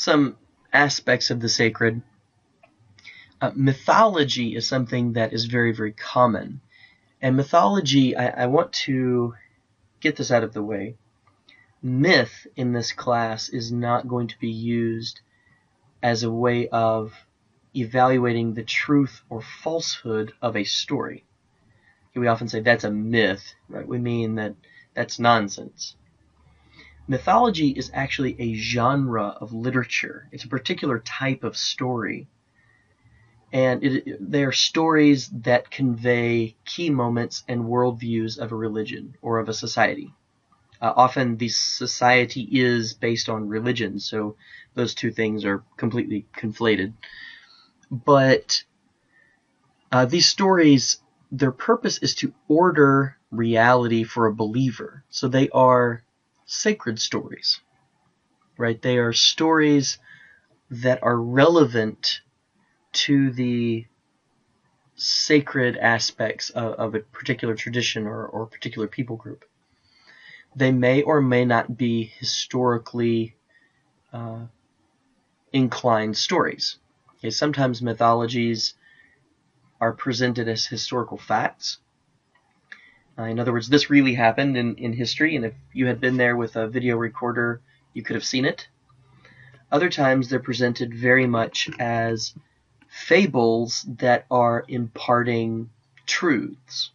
some aspects of the sacred. Mythology is something that is very, very common. And mythology, I want to get this out of the way. Myth in this class is not going to be used as a way of evaluating the truth or falsehood of a story. We often say that's a myth, right? We mean that that's nonsense. Mythology is actually a genre of literature. It's a particular type of story. And they are stories that convey key moments and worldviews of a religion or of a society. Often the society is based on religion, so those two things are completely conflated. But these stories, their purpose is to order reality for a believer. So they are sacred stories, right? They are stories that are relevant to the sacred aspects of a particular tradition or particular people group. They may or may not be historically inclined stories. Okay, sometimes mythologies are presented as historical facts. In other words, this really happened in history, and if you had been there with a video recorder, you could have seen it. Other times they're presented very much as fables that are imparting truths.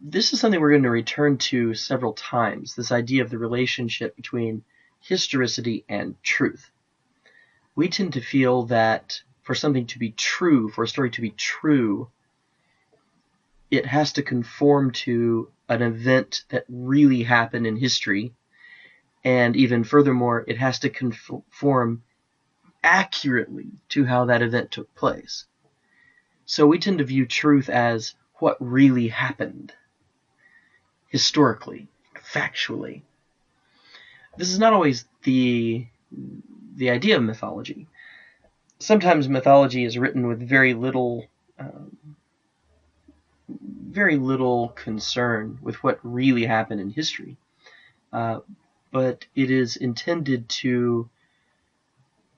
This is something we're going to return to several times, this idea of the relationship between historicity and truth. We tend to feel that for something to be true, for a story to be true, it has to conform to an event that really happened in history, and even furthermore, it has to conform accurately to how that event took place. So we tend to view truth as what really happened, historically, factually. This is not always the idea of mythology. Sometimes mythology is written with very little concern with what really happened in history. But it is intended to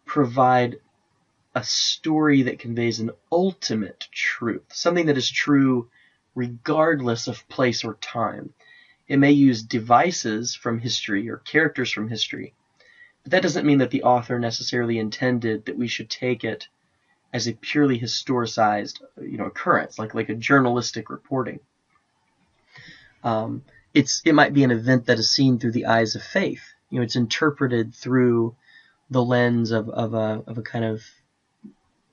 provide a story that conveys an ultimate truth, something that is true regardless of place or time. It may use devices from history or characters from history, but that doesn't mean that the author necessarily intended that we should take it as a purely historicized, occurrence, like a journalistic reporting. It might be an event that is seen through the eyes of faith. It's interpreted through the lens of a kind of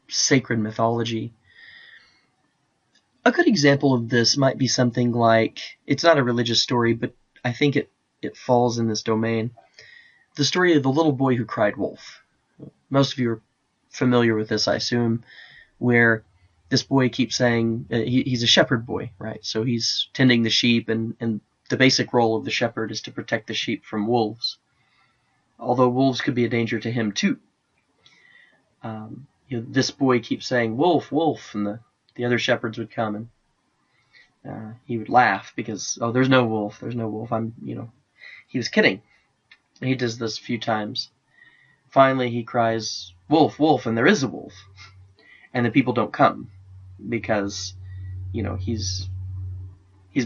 sacred mythology. A good example of this might be something like, it's not a religious story, but I think it falls in this domain. The story of the little boy who cried wolf. Most of you are familiar with this, I assume, where this boy keeps saying, he's a shepherd boy, right? So he's tending the sheep, and the basic role of the shepherd is to protect the sheep from wolves. Although wolves could be a danger to him too. This boy keeps saying, "Wolf, wolf," and the other shepherds would come, and he would laugh because, oh, there's no wolf, there's no wolf. He was kidding. And he does this a few times. Finally, he cries, "Wolf, wolf," and there is a wolf. And the people don't come because, he's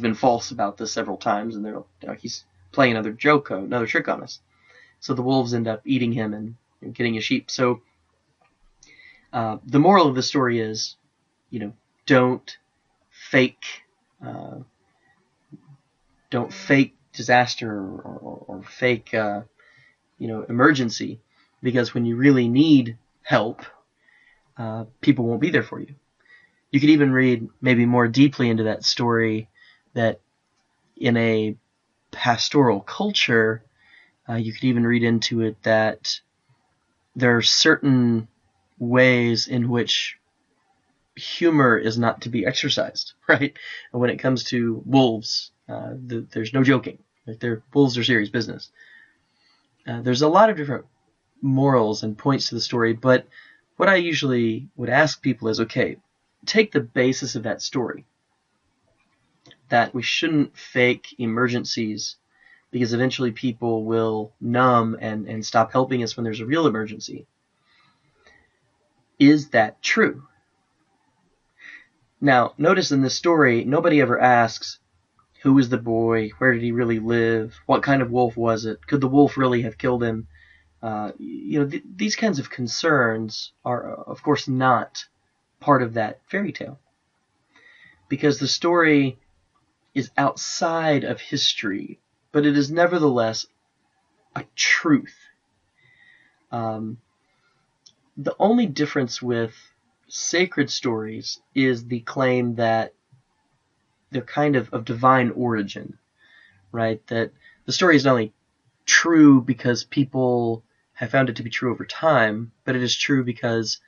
been false about this several times, and he's playing another trick on us. So the wolves end up eating him and getting his sheep. So the moral of the story is, don't fake disaster or fake emergency, because when you really need help, people won't be there for you. You could even read maybe more deeply into that story that in a pastoral culture, you could even read into it that there are certain ways in which humor is not to be exercised, right? And when it comes to wolves, there's no joking. Wolves are serious business. There's a lot of different morals and points to the story, but what I usually would ask people is, okay, take the basis of that story, that we shouldn't fake emergencies, because eventually people will numb and stop helping us when there's a real emergency. Is that true? Now, notice in this story, nobody ever asks, who was the boy? Where did he really live? What kind of wolf was it? Could the wolf really have killed him? These kinds of concerns are, of course, not part of that fairy tale, because the story is outside of history, but it is nevertheless a truth. The only difference with sacred stories is the claim that they're kind of divine origin, right? That the story is not only true because people have found it to be true over time, but it is true because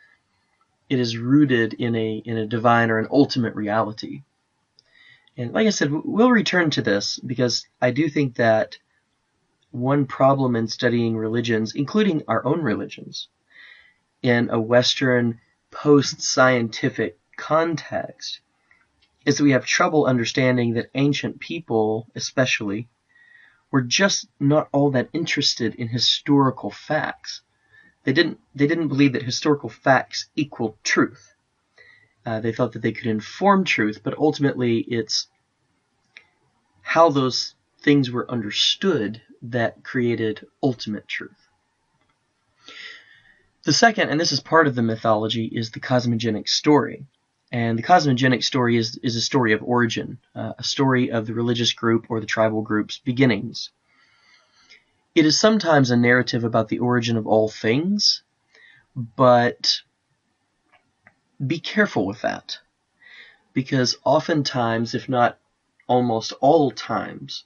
it is rooted in a divine or an ultimate reality. And like I said, we'll return to this because I do think that one problem in studying religions, including our own religions, in a Western post-scientific context, is that we have trouble understanding that ancient people, especially, were just not all that interested in historical facts. They didn't believe that historical facts equal truth. They thought that they could inform truth, but ultimately it's how those things were understood that created ultimate truth. The second, and this is part of the mythology, is the cosmogenic story. And the cosmogenic story is a story of origin, a story of the religious group or the tribal group's beginnings. It is sometimes a narrative about the origin of all things, but be careful with that, because oftentimes, if not almost all times,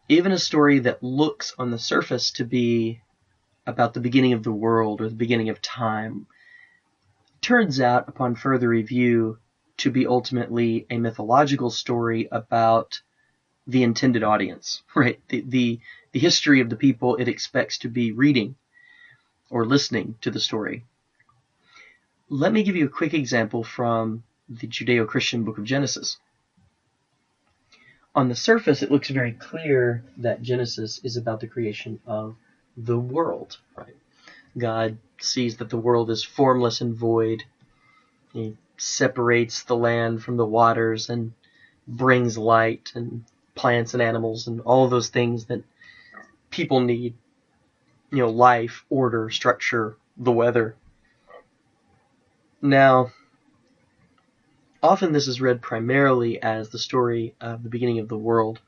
even a story that looks on the surface to be about the beginning of the world or the beginning of time turns out, upon further review, to be ultimately a mythological story about the intended audience, right? The history of the people it expects to be reading or listening to the story. Let me give you a quick example from the Judeo-Christian book of Genesis. On the surface, it looks very clear that Genesis is about the creation of the world, right? God sees that the world is formless and void. He separates the land from the waters and brings light and plants and animals and all of those things that people need. Life, order, structure, the weather. Now, often this is read primarily as the story of the beginning of the world,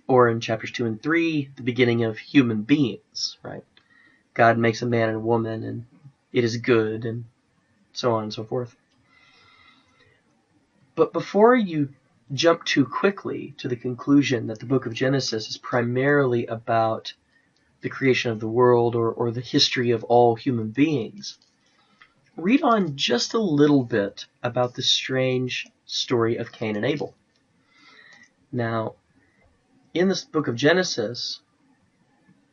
or in chapters 2 and 3, the beginning of human beings, right? God makes a man and a woman, and it is good, and so on and so forth. But before you jump too quickly to the conclusion that the book of Genesis is primarily about the creation of the world or the history of all human beings, read on just a little bit about the strange story of Cain and Abel. Now, in this book of Genesis,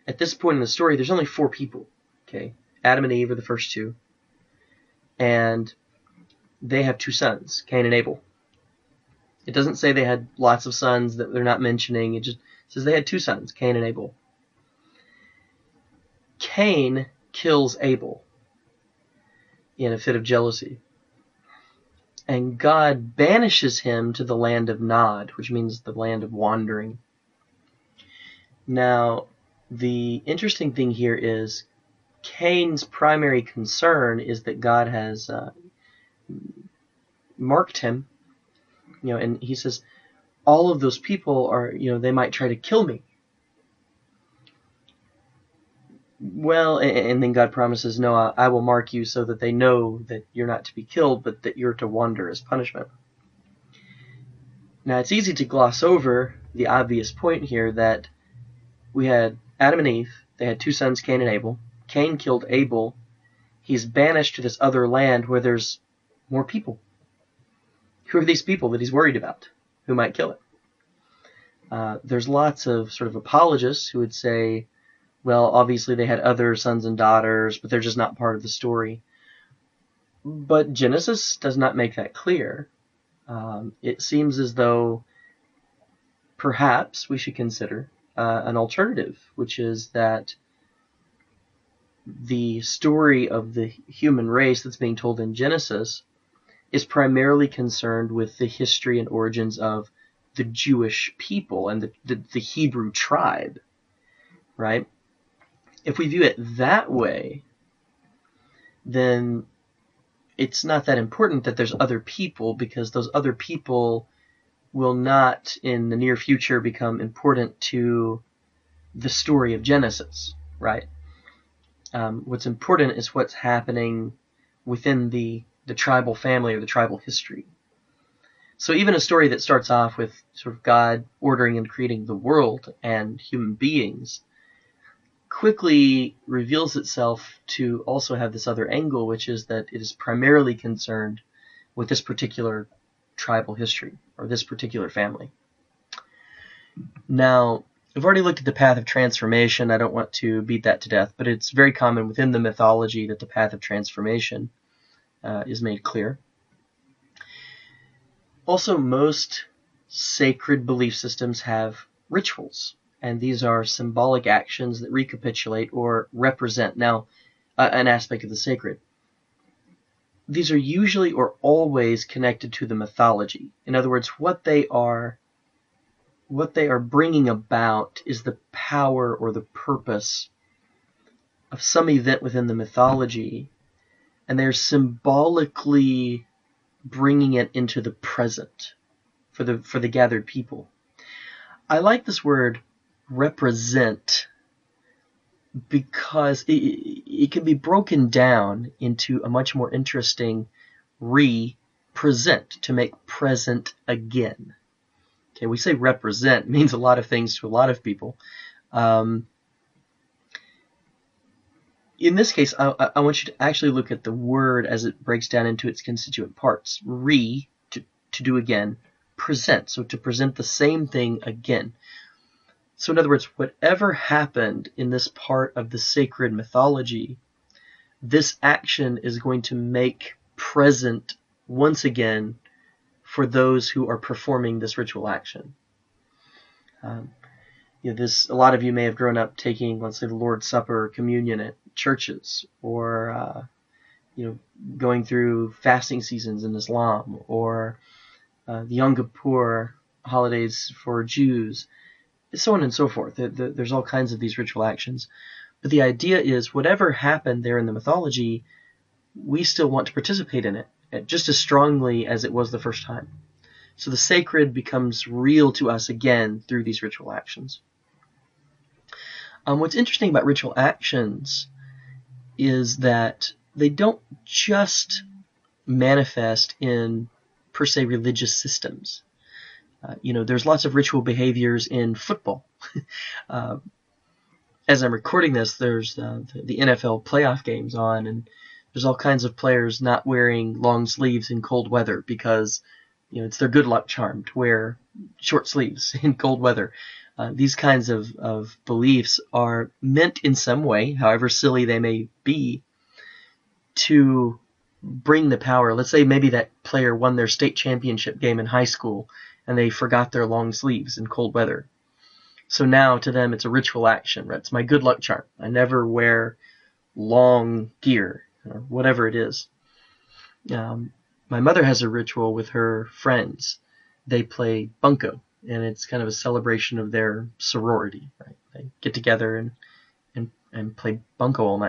at this point in the story, there's only 4 people. Okay, Adam and Eve are the first 2, and they have 2 sons, Cain and Abel. It doesn't say they had lots of sons that they're not mentioning. It just says they had 2 sons, Cain and Abel. Cain kills Abel in a fit of jealousy, and God banishes him to the land of Nod, which means the land of wandering. Now, the interesting thing here is Cain's primary concern is that God has marked him, and he says, all of those people are, they might try to kill me. Well, and then God promises, no, I will mark you so that they know that you're not to be killed, but that you're to wander as punishment. Now, it's easy to gloss over the obvious point here that we had Adam and Eve. They had 2 sons, Cain and Abel. Cain killed Abel. He's banished to this other land where there's more people. Who are these people that he's worried about? Who might kill it? There's lots of sort of apologists who would say, well, obviously they had other sons and daughters, but they're just not part of the story. But Genesis does not make that clear. It seems as though perhaps we should consider an alternative, which is that the story of the human race that's being told in Genesis is primarily concerned with the history and origins of the Jewish people and the Hebrew tribe, right? If we view it that way, then it's not that important that there's other people, because those other people will not in the near future become important to the story of Genesis, right? What's important is what's happening within the tribal family or the tribal history. So even a story that starts off with sort of God ordering and creating the world and human beings quickly reveals itself to also have this other angle, which is that it is primarily concerned with this particular tribal history or this particular family. Now, I've already looked at the path of transformation. I don't want to beat that to death, but it's very common within the mythology that the path of transformation is made clear. Also, most sacred belief systems have rituals, and these are symbolic actions that recapitulate or represent now an aspect of the sacred. These are usually or always connected to the mythology. In other words, what they are bringing about is the power or the purpose of some event within the mythology, and they're symbolically bringing it into the present for the gathered people. I like this word represent because it can be broken down into a much more interesting re-present, to make present again. Okay, we say represent means a lot of things to a lot of people. In this case, I want you to actually look at the word as it breaks down into its constituent parts. Re, to do again. Present, so to present the same thing again. So in other words, whatever happened in this part of the sacred mythology, this action is going to make present once again for those who are performing this ritual action. A lot of you may have grown up taking, let's say, the Lord's Supper or communion at churches, or going through fasting seasons in Islam, or the Yom Kippur holidays for Jews, so on and so forth. There's all kinds of these ritual actions. But the idea is, whatever happened there in the mythology, we still want to participate in it just as strongly as it was the first time. So the sacred becomes real to us again through these ritual actions. What's interesting about ritual actions is that they don't just manifest in, per se, religious systems. There's lots of ritual behaviors in football. As I'm recording this, there's the NFL playoff games on, and there's all kinds of players not wearing long sleeves in cold weather because it's their good luck charm to wear short sleeves in cold weather. These kinds of beliefs are meant in some way, however silly they may be, to bring the power. Let's say maybe that player won their state championship game in high school and they forgot their long sleeves in cold weather. So now to them it's a ritual action, right? It's my good luck charm. I never wear long gear, or whatever it is. My mother has a ritual with her friends. They play bunco, and it's kind of a celebration of their sorority, right? They get together and play bunco all night.